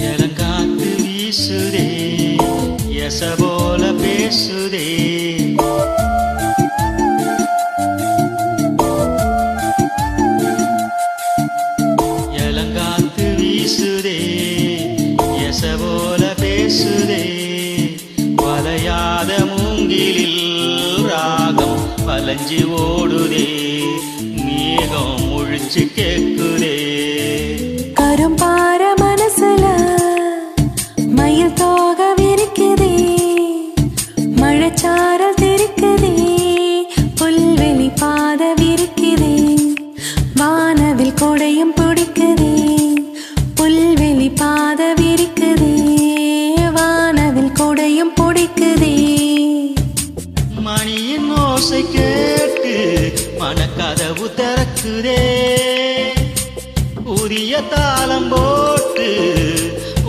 இளங்காத்து வீசுதே எசபோல பேசுதே இளங்காத்து வீசுதே எசபோல பேசுதே வளையாத மூங்கிலில் ராகம் வளைஞ்சி ஓடுதே மேகம் முழிச்சு கேக்குதே கரும்பார மனசுல மயில் தோக விரிக்குதே மழைச்சாரல் தெரிக்குதே புல்வெளி பாத விரிக்குதே வானவில் கொடையும் பிடிக்குதே புல்வெளி பாத விரிக்குதே வானவில் கொடையும் பிடிக்குதே மணியின் ஓசை கேட்டு மனக்கதவு திறக்குதே புதிய தாளம் போட்டு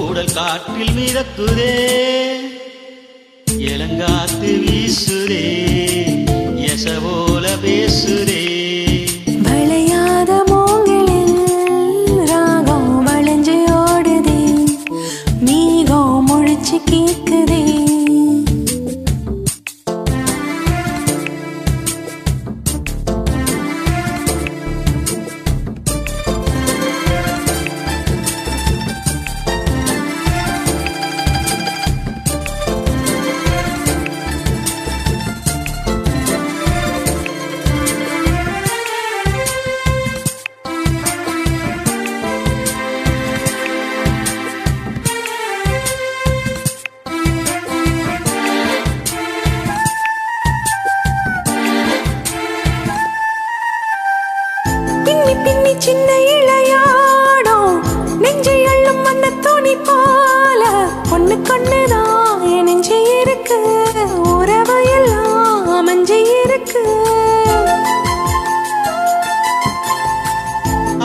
உடல் காற்றில் மிதக்குதே இளங்காத்து வீசுதே எசபோல பேசுதே வளையாத மூங்கிலில் ராகம் வளைஞ்சு ஓடுதே மேகம் முழிச்சு கேக்குதே பின்னி பின்னி சின்ன இளையாடும் நெஞ்சை அள்ளும் வந்த துணி போல ஒண்ணு கொண்டுதான் என் நெஞ்சு இருக்கு உறவு எல்லாம் அமைஞ்சு இருக்கு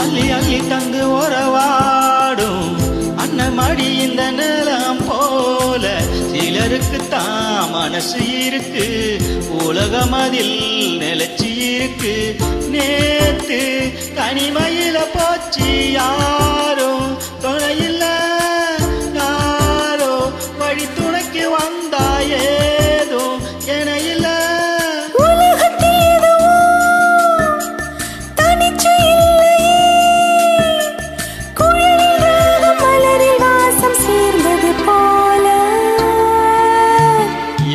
அள்ளி அள்ளி தந்து உறவாடும் அண்ணன் மடி இந்த நிலம் போல சிலருக்கு தான் மனசு இருக்கு உலகம் அதில் நிலைச்சி இருக்கு நேத்து தனிமையில போச்சு யாரும் துணையில்ல யாரோ வழி துணைக்கு வந்தா ஏதோ என இல்ல உலகத்தில் எதுவும் தனிச்சு இல்லையே குழலில் ராகம் மலரில் வாசம் சேர்ந்தது போல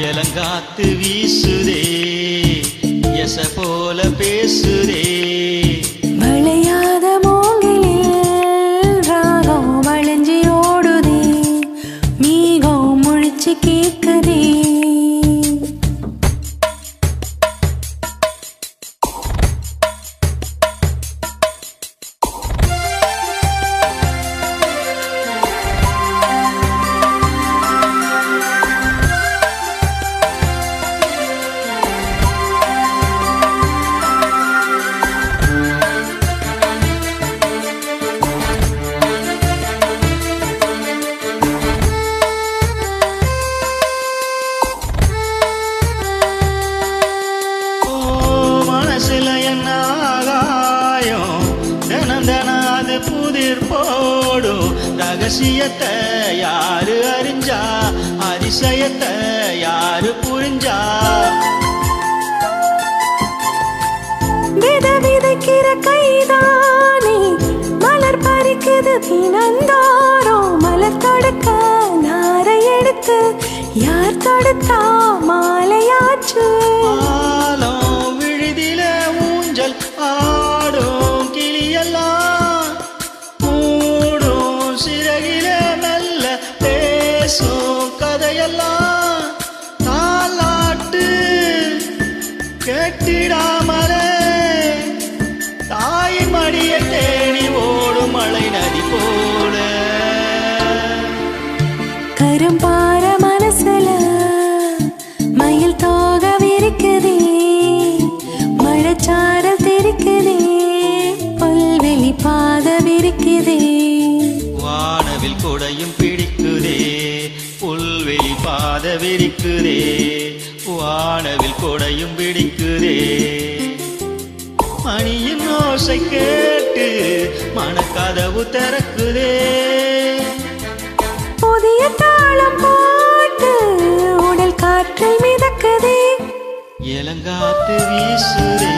இளங்காத்து வீசுதே எச போல பேசுதே வளையாத மூங்கிலில் ராகம் வளைஞ்சு ஓடுதே மேகம் முழிச்சு கேக்குதே மனசுல என்ன ஆகாயம் தினம் தினம் அது புதிர் போடும் ரகசியத்தை யாரு அறிஞ்சா அதிசயத்தை யாரு புரிஞ்சா வித விதைக்கிற கைதானே மலர் பறிக்குது தினந்தோறும் மலர் தொடுக்க நாரை எடுத்து யார் தொடுத்தா மாலையாச்சு ஆலம் விழுதில ஊஞ்சல் ஆடும் கிளியெல்லாம் மூடும் சிறகில மெல்ல பேசும் கதையெல்லாம் தாலாட்டு கேட்டிடாமலே தாய் மடிய தேடி ஓடும் மழை நதி போல கரும்பார மனசுல மயில் தோக விரிக்குதே, மழைச்சாரல் தெரிக்குதே, புல்வெளி பாத விரிக்குதே. வானவில் கொடையும் பிடிக்குதே, புல்வெளி பாத விரிக்குதே, வானவில் கொடையும் பிடிக்குதே. மணியின் ஓசை கேட்டு மனக்கதவு திறக்குதே, புதிய தாளம் போட்டு உடல் காற்றில் மிதக்குதே. இளங்காத்து வீசுதே,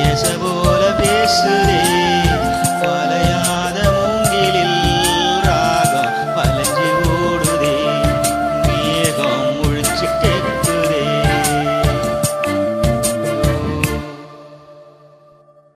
எச போல பேசுதே,